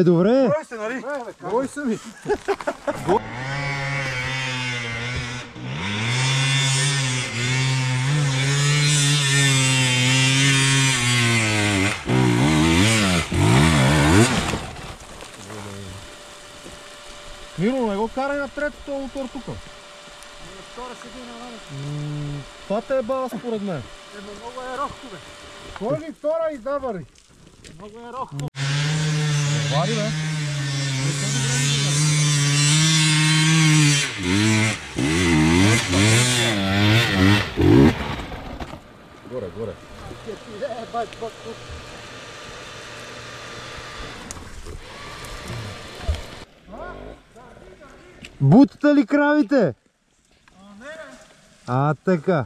Добре! Бой се, нали? Бой се ми! Миро, не го карай на третото мотор тук. Втора седи на мене. Това те е бава според мен. Много е рохко, бе. Кой ли втора издавари? Много е рохко. Вари, бе. Горе, горе. Бутата ли кравите? А, така.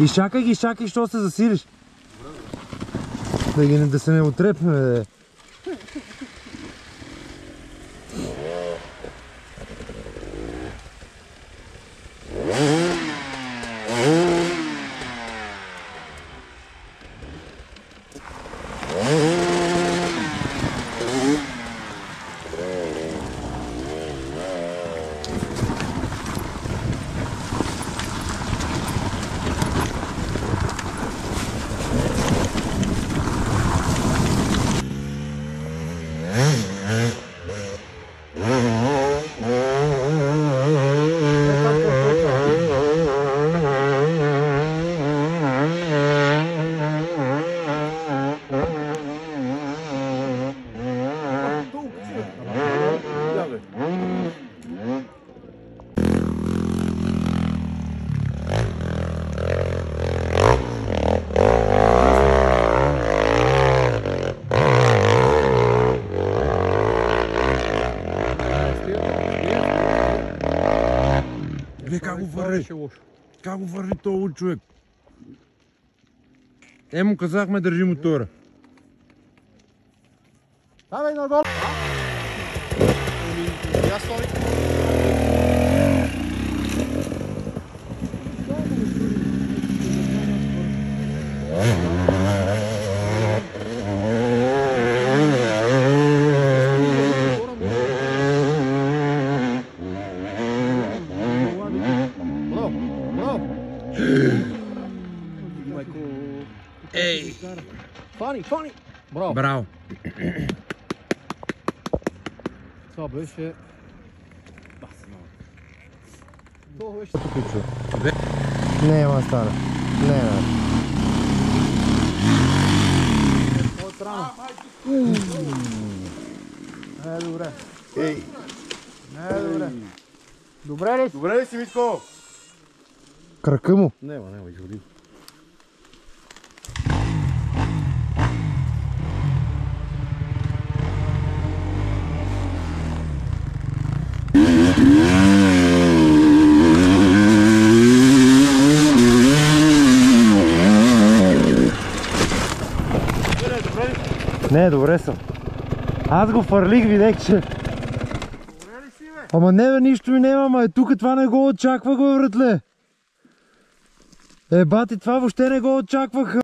Изчакай, що се засилиш. Да се не отрепне, бе. Как го върви този човек? Му казахме, държи мотора. Давай нагоре! Я стори. Ей! Фани! Браво! Браво! Това беше... Не, ама стана. Не. Не е добре. Ей! Не е добре. Добре ли? Добре ли си, Митко? Крака му. Нема, жури. Не, добре съм. Аз го фърлих, видех, че... Добре ли си, бе? Ама не, бе, нищо ми няма, ама тук това не го очаквах, бе, братле. Бати, това въобще не го очаквах.